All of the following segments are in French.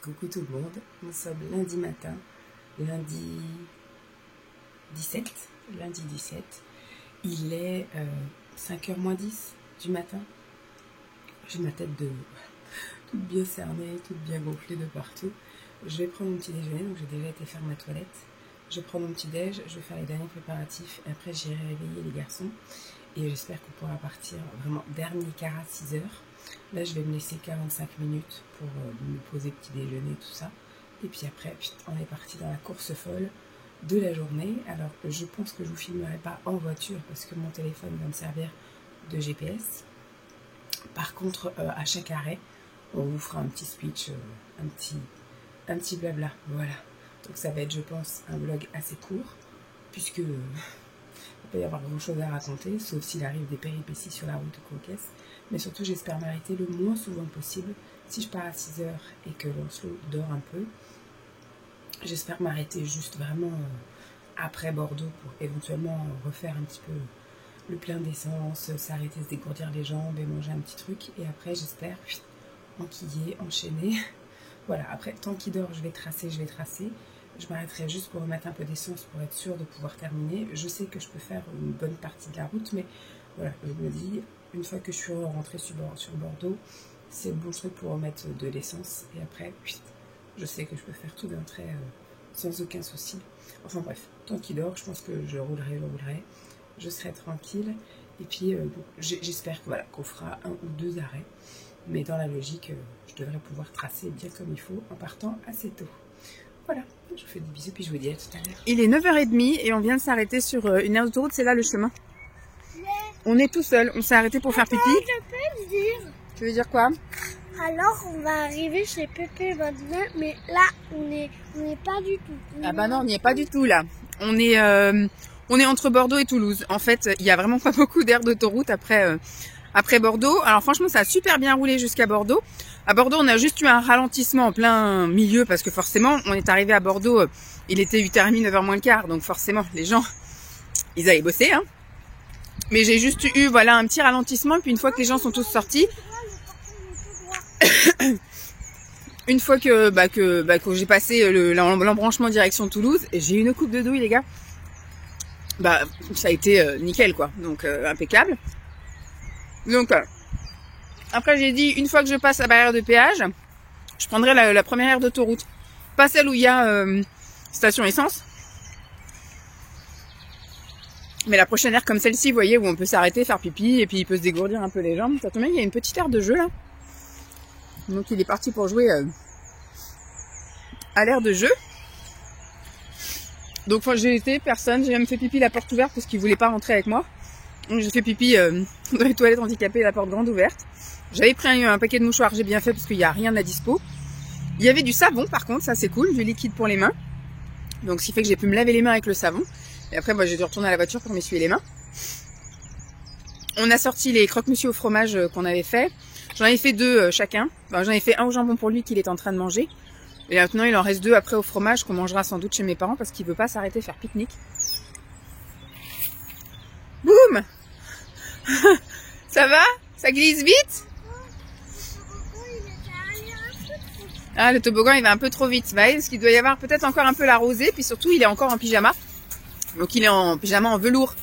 Coucou tout le monde, nous sommes lundi matin, lundi 17. Il est 5h moins 10 du matin. J'ai ma tête toute bien cernée, toute bien gonflée de partout. Je vais prendre mon petit déjeuner, donc j'ai déjà été faire ma toilette. Je prends mon petit déj, je vais faire les derniers préparatifs, et après j'irai réveiller les garçons. Et j'espère qu'on pourra partir vraiment dernier quart à 6h. Là, je vais me laisser 45 minutes pour me poser petit déjeuner, tout ça. Et puis après, on est parti dans la course folle de la journée. Alors, je pense que je ne vous filmerai pas en voiture parce que mon téléphone va me servir de GPS. Par contre, à chaque arrêt, on vous fera un petit speech, un petit blabla. Voilà. Donc ça va être, je pense, un vlog assez court, puisque il va pas y avoir grand chose à raconter, sauf s'il arrive des péripéties sur la route de Cocasse. Mais surtout, j'espère m'arrêter le moins souvent possible. Si je pars à 6h et que Lancelot dort un peu, j'espère m'arrêter juste vraiment après Bordeaux pour éventuellement refaire un petit peu le plein d'essence, s'arrêter, se dégourdir les jambes et manger un petit truc. Et après, j'espère enquiller, enchaîner. Voilà, après, tant qu'il dort, je vais tracer. Je m'arrêterai juste pour remettre un peu d'essence pour être sûre de pouvoir terminer. Je sais que je peux faire une bonne partie de la route, mais voilà, je me dis, une fois que je suis rentrée sur Bordeaux, c'est le bon truc pour remettre de l'essence. Et après, je sais que je peux faire tout d'un trait sans aucun souci. Enfin bref, tant qu'il dort, je pense que je roulerai. Je serai tranquille. Et puis, j'espère que, voilà, qu'on fera 1 ou 2 arrêts. Mais dans la logique, je devrais pouvoir tracer bien comme il faut en partant assez tôt. Voilà, je vous fais des bisous, puis je vous dis à tout à l'heure. Il est 9h30 et on vient de s'arrêter sur une aire d'autoroute, c'est là le chemin. On est tout seul, on s'est arrêté pour faire pipi. Je peux le dire. Tu veux dire quoi? Alors on va arriver chez Pépé maintenant, mais là on n'est pas du tout. Ah bah non, on n'y est pas du tout là. On est entre Bordeaux et Toulouse. En fait, il n'y a vraiment pas beaucoup d'aires d'autoroute après Bordeaux. Alors franchement, ça a super bien roulé jusqu'à Bordeaux. À Bordeaux, on a juste eu un ralentissement en plein milieu parce que forcément, on est arrivé à Bordeaux, il était 8h30, 9h moins le quart. Donc forcément, les gens, ils allaient bosser. Hein. Mais j'ai juste eu voilà un petit ralentissement. Puis une fois que les gens sont tous sortis, une fois que j'ai passé l'embranchement direction Toulouse, j'ai eu une coupe de douille, les gars. Bah, ça a été nickel quoi. Donc impeccable. Donc après j'ai dit, une fois que je passe la barrière de péage, je prendrai la première aire d'autoroute. Pas celle où il y a station essence. Mais la prochaine aire comme celle-ci, vous voyez, où on peut s'arrêter, faire pipi, et puis il peut se dégourdir un peu les jambes. Ça tombe bien, il y a une petite aire de jeu là. Donc il est parti pour jouer à l'aire de jeu. Donc j'ai été, personne, j'ai même fait pipi la porte ouverte parce qu'il voulait pas rentrer avec moi. Donc j'ai fait pipi dans les toilettes handicapées, la porte grande ouverte. J'avais pris un paquet de mouchoirs, j'ai bien fait parce qu'il n'y a rien à dispo. Il y avait du savon par contre, ça c'est cool, du liquide pour les mains. Donc ce qui fait que j'ai pu me laver les mains avec le savon. Et après moi j'ai dû retourner à la voiture pour m'essuyer les mains. On a sorti les croque-monsieur au fromage qu'on avait fait. J'en ai fait 2 chacun. Enfin, j'en ai fait un au jambon pour lui qu'il est en train de manger. Et maintenant il en reste 2 après au fromage qu'on mangera sans doute chez mes parents parce qu'il veut pas s'arrêter faire pique-nique. Boum. Ça va? Ça glisse vite? Ah, le toboggan il va un peu trop vite. Bah, parce qu'il doit y avoir peut-être encore un peu la rosée. Puis surtout il est encore en pyjama. Donc il est en pyjama en velours.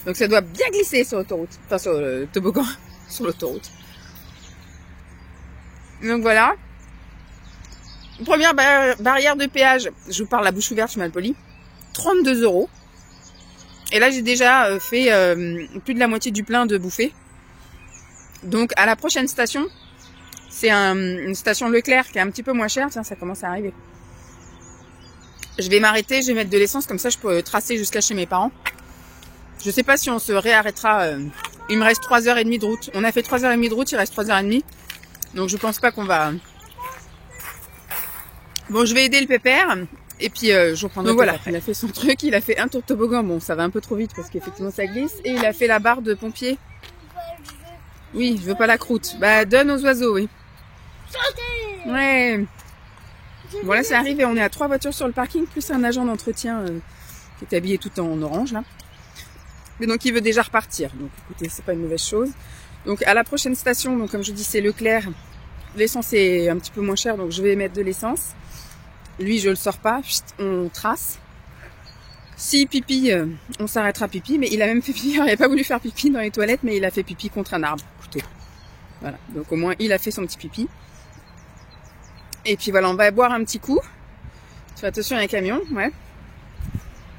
Donc ça doit bien glisser sur l'autoroute. Enfin sur le toboggan. Sur l'autoroute. Donc voilà. Première barrière de péage. Je vous parle la bouche ouverte, je suis mal polie. 32 €. Et là j'ai déjà fait plus de la moitié du plein de bouffées. Donc à la prochaine station, c'est une station Leclerc qui est un petit peu moins chère. Tiens, ça commence à arriver. Je vais m'arrêter, je vais mettre de l'essence, comme ça je peux tracer jusqu'à chez mes parents. Je sais pas si on se réarrêtera. Il me reste 3h30 de route. On a fait 3h30 de route, il reste 3h30. Donc je pense pas qu'on va... Bon, je vais aider le pépère. Et puis je reprendrai. Donc voilà, il a fait son truc, il a fait un tour de toboggan. Bon, ça va un peu trop vite parce qu'effectivement ça glisse. Et il a fait la barre de pompier. Oui, je veux pas la croûte. Bah, donne aux oiseaux, oui. Ouais. Bon, là, c'est arrivé. On est à 3 voitures sur le parking, plus un agent d'entretien qui est habillé tout en orange, là. Mais donc, il veut déjà repartir. Donc, écoutez, c'est pas une mauvaise chose. Donc, à la prochaine station, donc comme je dis, c'est Leclerc. l'essence est un petit peu moins chère, donc je vais mettre de l'essence. Lui, je le sors pas, on trace. Si pipi, on s'arrêtera pipi, mais il a même fait pipi, il n'a pas voulu faire pipi dans les toilettes, mais il a fait pipi contre un arbre. Écoutez, voilà, donc au moins il a fait son petit pipi. Et puis voilà, on va boire un petit coup. Fais attention, il y a un camion, ouais.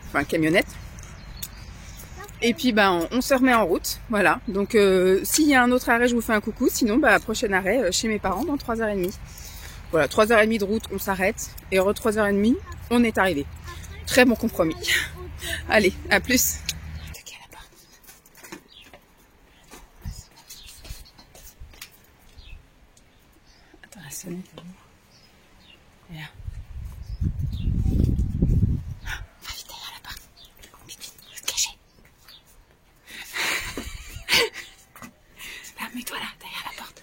Enfin, camionnette. Et puis ben on se remet en route, voilà. Donc s'il y a un autre arrêt, je vous fais un coucou. Sinon, bah prochain arrêt chez mes parents dans 3h30. Voilà, 3h30 de route, on s'arrête. Et heureux 3h30, on est arrivé. Très bon compromis. Allez, à plus. Attends, la sonnette. Et là. Va vite derrière la porte. Vite, vite, faut te cacher. Là, mets-toi là, derrière la porte.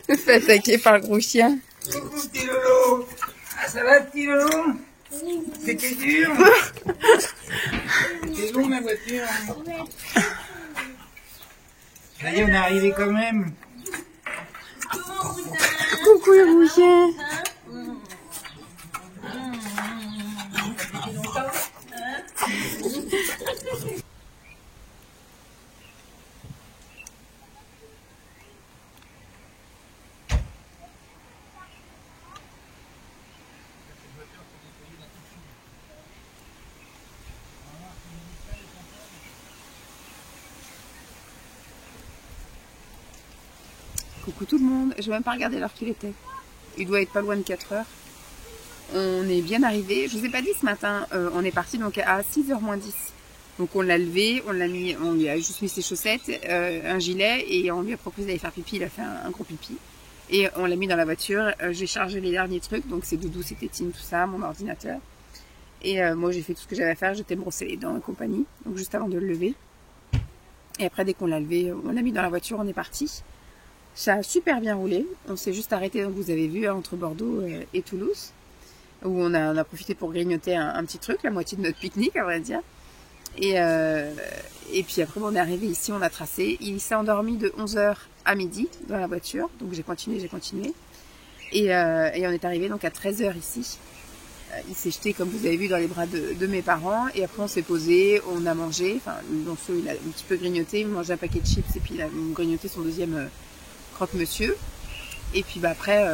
Je me fais attaquer par le gros chien. Coucou petit Lolo. Ah, ça va petit Lolo? C'était dur. C'était long la voiture. Ça y est, on est arrivé quand même. Coucou le gros chien. Coucou tout le monde, je vais même pas regarder l'heure qu'il était. Il doit être pas loin de 4 heures. On est bien arrivé. Je vous ai pas dit ce matin, on est parti donc à 6h moins 10. Donc on l'a levé, on l'a mis, on lui a juste mis ses chaussettes, un gilet et on lui a proposé d'aller faire pipi. Il a fait un gros pipi. Et on l'a mis dans la voiture. J'ai chargé les derniers trucs, donc c'est doudou, c'est tétine, tout ça, mon ordinateur. Et moi j'ai fait tout ce que j'avais à faire, j'étais me brosser les dents et compagnie. Donc juste avant de le lever. Et après dès qu'on l'a levé, on l'a mis dans la voiture, on est parti. Ça a super bien roulé. On s'est juste arrêté, donc vous avez vu, entre Bordeaux et Toulouse, où on a profité pour grignoter un petit truc, la moitié de notre pique-nique, à vrai dire. Et puis après, on est arrivé ici, on a tracé. Il s'est endormi de 11h à midi dans la voiture, donc j'ai continué. Et on est arrivé donc à 13h ici. Il s'est jeté, comme vous avez vu, dans les bras de mes parents. Et après, on s'est posé, on a mangé. Enfin, Lonceau, il a un petit peu grignoté, il mangeait un paquet de chips et puis il a grignoté son deuxième croque-monsieur. Et puis bah, après,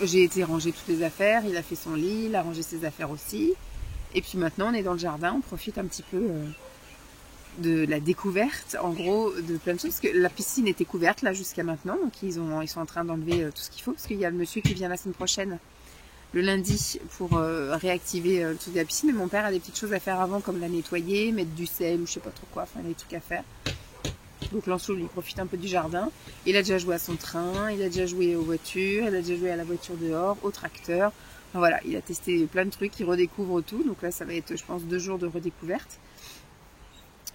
j'ai été ranger toutes les affaires. Il a fait son lit, il a rangé ses affaires aussi. Et puis maintenant, on est dans le jardin, on profite un petit peu de la découverte, en gros, de plein de choses. Parce que la piscine était couverte là jusqu'à maintenant, donc ils sont en train d'enlever tout ce qu'il faut. Parce qu'il y a le monsieur qui vient la semaine prochaine, le lundi, pour réactiver le truc de la piscine. Mais mon père a des petites choses à faire avant, comme la nettoyer, mettre du sel ou je sais pas trop quoi, enfin des trucs à faire. Donc Lancelot lui profite un peu du jardin. Il a déjà joué à son train, il a déjà joué aux voitures, il a déjà joué à la voiture dehors, au tracteur. Enfin, voilà, il a testé plein de trucs, il redécouvre tout. Donc là, ça va être, je pense, 2 jours de redécouverte.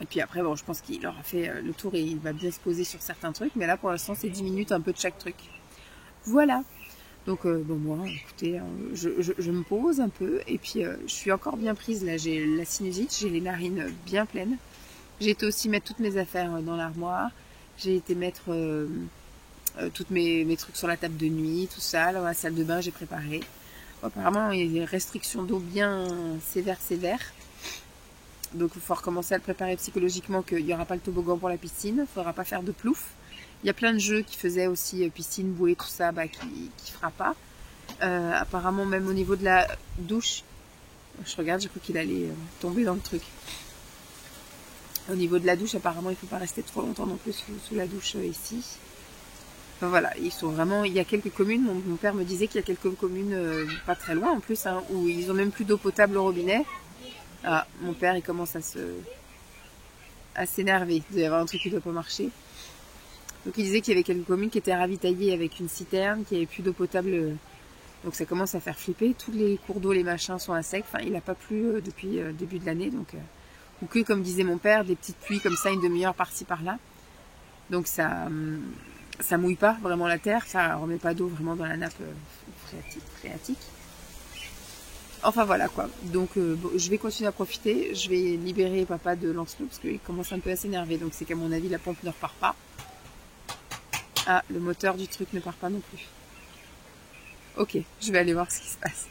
Et puis après, bon, je pense qu'il aura fait le tour et il va bien se poser sur certains trucs. Mais là, pour l'instant, c'est 10 minutes un peu de chaque truc. Voilà. Donc, bon, moi, écoutez, je me pose un peu. Et puis, je suis encore bien prise. Là, j'ai la sinusite, j'ai les narines bien pleines. J'ai été aussi mettre toutes mes affaires dans l'armoire. J'ai été mettre tous mes trucs sur la table de nuit, tout ça. Dans la salle de bain, j'ai préparé. Apparemment, il y a des restrictions d'eau bien sévères. Donc, il faut recommencer à le préparer psychologiquement qu'il n'y aura pas le toboggan pour la piscine. Il ne faudra pas faire de plouf. Il y a plein de jeux qui faisaient aussi piscine, bouée, tout ça, bah, qui ne fera pas. Apparemment, même au niveau de la douche, je regarde, je crois qu'il allait tomber dans le truc. Au niveau de la douche, apparemment, il ne faut pas rester trop longtemps non plus sous la douche ici. Enfin, voilà, ils sont vraiment. Il y a quelques communes. Mon père me disait qu'il y a quelques communes pas très loin en plus, hein, où ils ont même plus d'eau potable au robinet. Ah, mon père, il commence à s'énerver. Il doit y avoir un truc qui ne doit pas marcher. Donc il disait qu'il y avait quelques communes qui étaient ravitaillées avec une citerne, qu'il n'y avait plus d'eau potable. Donc ça commence à faire flipper. Tous les cours d'eau, les machins sont à sec. Enfin, il n'a pas plu depuis le début de l'année. Donc, ou que, comme disait mon père, des petites pluies comme ça, une demi-heure par-ci par-là. Donc ça mouille pas vraiment la terre. Ça remet pas d'eau vraiment dans la nappe phréatique. Enfin voilà quoi. Donc bon, je vais continuer à profiter. Je vais libérer papa de Lancelot parce qu'il commence un peu à s'énerver. Donc c'est qu'à mon avis la pompe ne repart pas. Ah, le moteur du truc ne part pas non plus. Ok, je vais aller voir ce qui se passe.